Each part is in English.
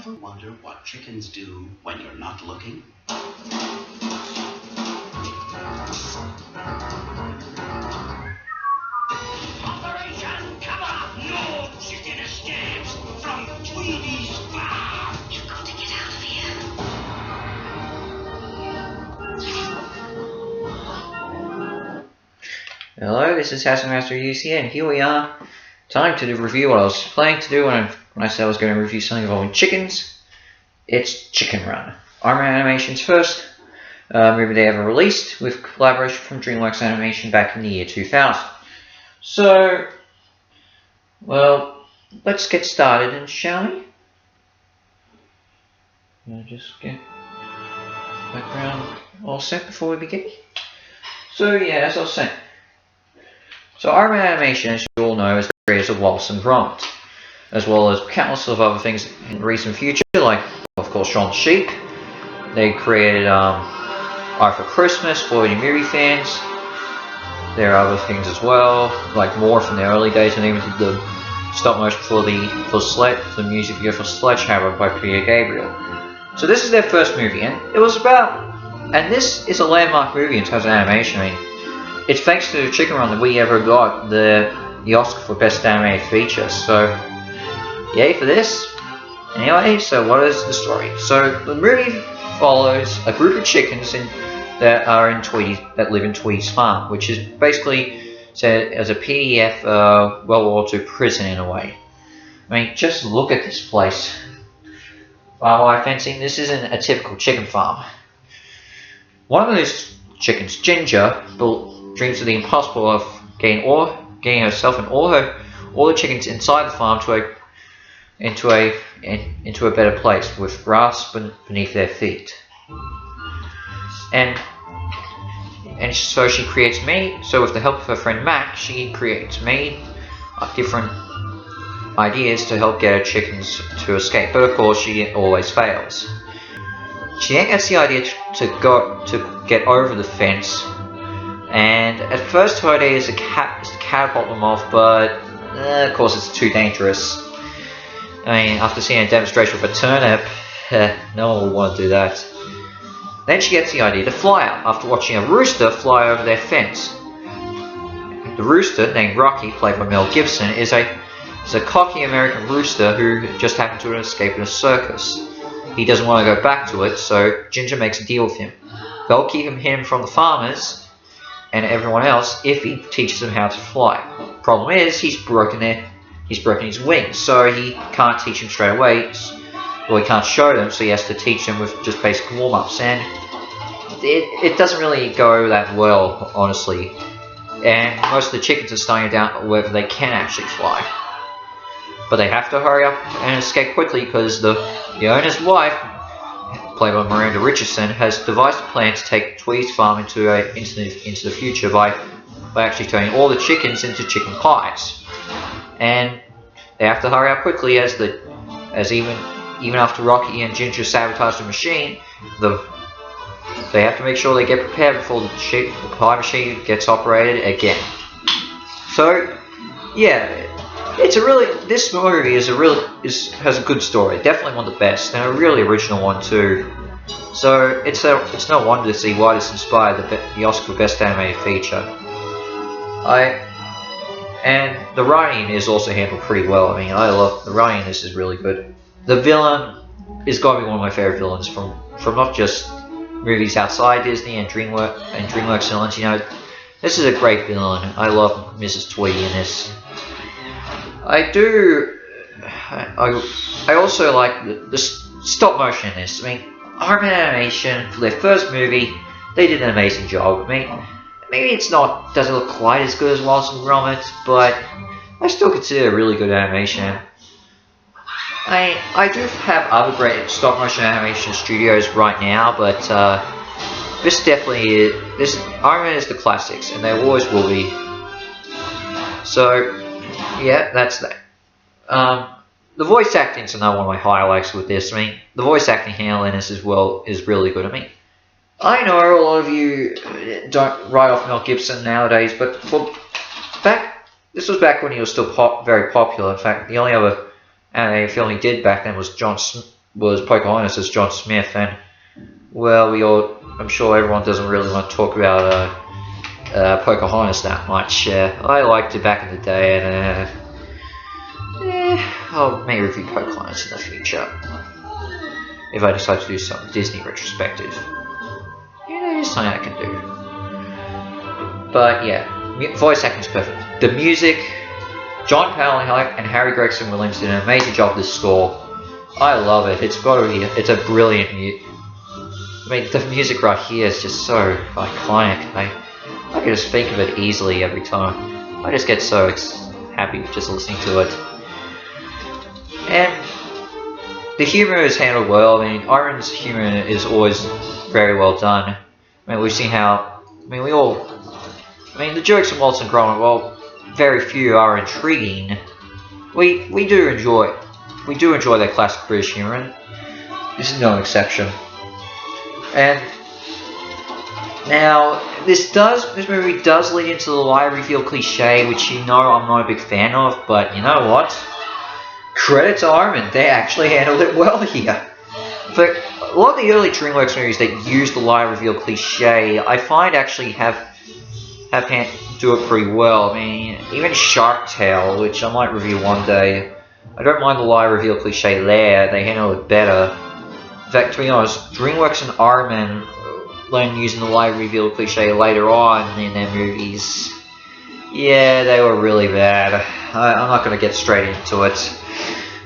Ever wonder what chickens do when you're not looking? Operation Cover! No chicken escapes from Tweedy's farm! You've got to get out of here. Hello, this is House Master UC, and here we are. Time to review what I was planning to do when I said I was going to review something involving chickens. It's Chicken Run. Iron Man Animation's first movie they ever released, with collaboration from DreamWorks Animation back in the year 2000. So, well, let's get started, shall we? I'll just get background all set before we begin. So yeah, as I was saying. So Iron Man Animation, as you all know, is the creators of Wallace and Gromit, as well as countless of other things in the recent future, like, of course, Shaun the Sheep. They created Eye for Christmas for any movie fans. There are other things as well, like more from the early days, and even the stop motion for the music video for Sledgehammer by Peter Gabriel. So this is their first movie, and it was about, and this is a landmark movie in terms of animation. I mean, it's thanks to Chicken Run that we ever got the Oscar for Best Animated Feature, so yay for this. Anyway, so what is the story? So the movie follows a group of chickens that live in Tweedy's farm, which is basically said as a PDF World War II prison in a way. I mean, just look at this place. Barbed wire fencing. This isn't a typical chicken farm. One of those chickens, Ginger, dreams of the impossible of getting herself and all the chickens inside the farm into a better place with grass beneath their feet. And so she creates many. So with the help of her friend Mac, she creates many different ideas to help get her chickens to escape. But of course, she always fails. She then gets the idea to get over the fence. And at first her idea is to catapult them off, but of course it's too dangerous. I mean, after seeing a demonstration with a turnip, no one will want to do that. Then she gets the idea to fly up, after watching a rooster fly over their fence. The rooster, named Rocky, played by Mel Gibson, is a cocky American rooster who just happened to escape in a circus. He doesn't want to go back to it, so Ginger makes a deal with him. They'll keep him hidden from the farmers and everyone else if he teaches them how to fly. Problem is, he's broken his wings, so he can't teach them straight away. Well, he can't show them, so he has to teach them with just basic warm-ups, and it doesn't really go that well, honestly. And most of the chickens are starting to doubt whether they can actually fly. But they have to hurry up and escape quickly because the owner's wife, played by Miranda Richardson, has devised a plan to take Tweedy's farm into the future by actually turning all the chickens into chicken pies. And they have to hurry up quickly as even after Rocky and Ginger sabotage the machine, they have to make sure they get prepared before the pie machine gets operated again. So yeah, this movie has a good story, definitely one of the best, and a really original one too. So it's no wonder to see why this inspired the Oscar for Best Animated Feature. And the writing is also handled pretty well. I mean, I love the writing. This is really good. The villain is got to be one of my favorite villains from not just movies outside Disney and DreamWorks villains. You know, this is a great villain. I love Mrs. Tweedy in this. I also like the stop motion in this. I mean, Iron Man Animation, for their first movie, they did an amazing job. I mean, maybe doesn't look quite as good as Wallace and Gromit, but I still consider it really good animation. I do have other great stop motion animation studios right now, but this definitely is. Iron Man is the classics, and they always will be. So yeah, that's that. The voice acting is another one of my highlights with this. I mean, the voice acting handling this as well is really good. I mean, I know a lot of you don't write off Mel Gibson nowadays, but this was back when he was still very popular. In fact, the only other animated film he did back then was was Pocahontas as John Smith, and well, I'm sure everyone doesn't really want to talk about Pocahontas that much. I liked it back in the day, and I may review Pocahontas in the future if I decide to do some Disney retrospective. It's something I can do. But yeah, voice acting is perfect. The music, John Powell and Harry Gregson Williams did an amazing job with this score. I love it. It's a brilliant music. I mean, the music right here is just so iconic. I can just think of it easily every time. I just get so happy just listening to it. And the humor is handled well. I mean, Iron's humor is always very well done. I mean, we've seen how. The jokes in Wallace and Gromit, well, very few are intriguing. We do enjoy that classic British humor, and this is no exception. And now this movie does lead into the lie reveal cliche, which I'm not a big fan of, but you know what? Credit to Ironman, they actually handled it well here. But a lot of the early DreamWorks movies that use the lie reveal cliche, I find actually do it pretty well. I mean, even Shark Tale, which I might review one day, I don't mind the lie reveal cliche there. They handle it better. In fact, to be honest, DreamWorks and Ironman learned using the lie reveal cliche later on in their movies. Yeah, they were really bad. I'm not going to get straight into it.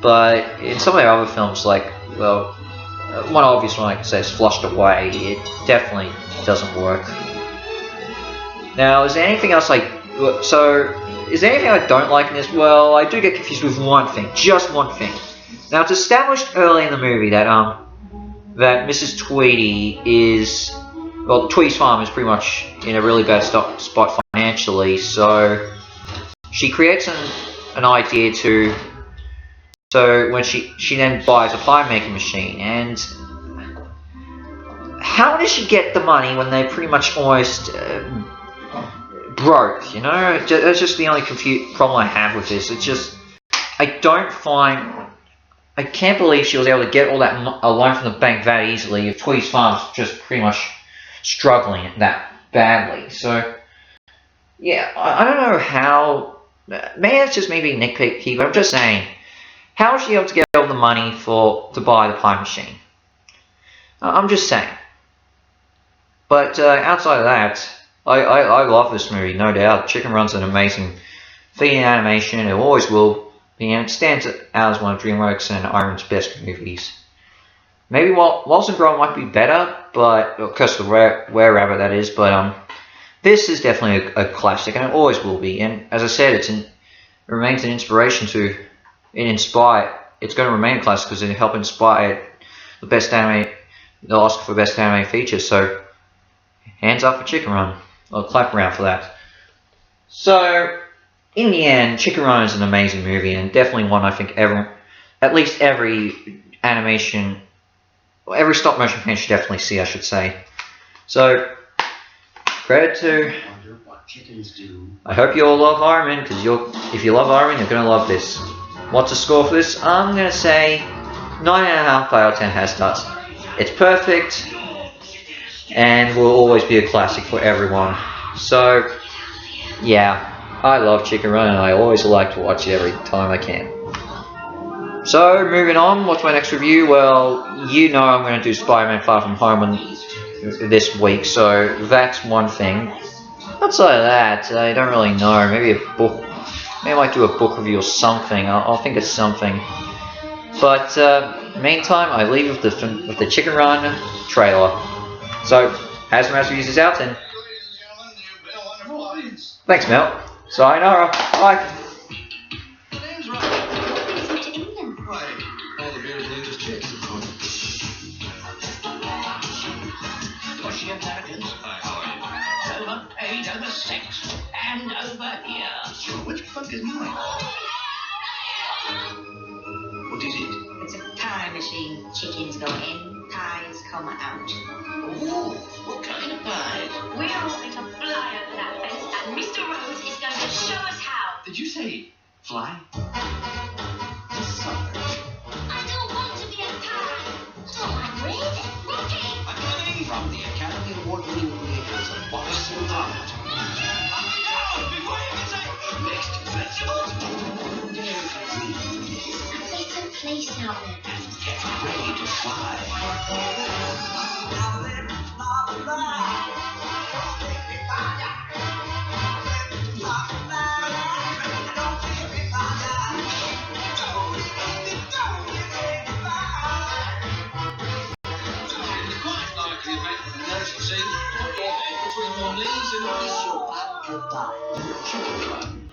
But in some of their other films, like, well, one obvious one I can say is Flushed Away. It definitely doesn't work. Now, is there anything else I don't like in this? Well, I do get confused with one thing, just one thing. Now, it's established early in the movie that Mrs. Tweedy Tweedy's farm is pretty much in a really bad spot financially, so she creates an idea when she then buys a pie making machine, and how does she get the money when they're pretty much almost broke, That's just the only problem I have with this. It's just, I can't believe she was able to get all that a loan from the bank that easily if Tweedy's farm's just pretty much struggling that badly. So, yeah, I don't know how, maybe that's just me being nitpicky, but I'm just saying, how was she able to get all the money to buy the pie machine? I'm just saying. But outside of that, I love this movie, no doubt. Chicken Run's an amazing feeding animation. It always will be, and it stands out as one of DreamWorks and Iron's best movies. Maybe Wallace and Gromit might be better, but because of the Were Rabbit, that is. But this is definitely a classic, and it always will be. And as I said, it remains an inspiration It's going to remain a classic because it helped inspire the Oscar for Best Animated Feature. So, hands up for Chicken Run. I'll clap around for that. So, in the end, Chicken Run is an amazing movie, and definitely one I think every stop motion fan should definitely see, I should say. So, credit to. I hope you all love Iron Man, because if you love Iron Man, you're going to love this. What's the score for this? I'm going to say 9.5 out of 10 Hastarts. It's perfect, and will always be a classic for everyone. So, yeah, I love Chicken Run, and I always like to watch it every time I can. So, moving on, what's my next review? Well, I'm going to do Spider-Man Far From Home this week, so that's one thing. Outside of that, I don't really know. Maybe a book. Maybe I might do a book review or something. I'll think of something. But meantime, I leave with the Chicken Run trailer. So, as Master uses out, then. Thanks, Mel. Sayonara. Bye. Over 8, over 6, and over here. Which bug is mine? What is it? It's a pie machine. Chickens go in, pies come out. Oh, what kind of pies? We're all going to fly over that fence, and Mr. Rose is going to show us how. Did you say fly? I don't want to be a pie. award-winning creators of Wallace and Gromit. Before you can say mixed vegetables, It's a better place out there. get ready to fly. It's quite like the event of the nursing scene. Put your head between your knees and wish your bad goodbye. Chicken Club.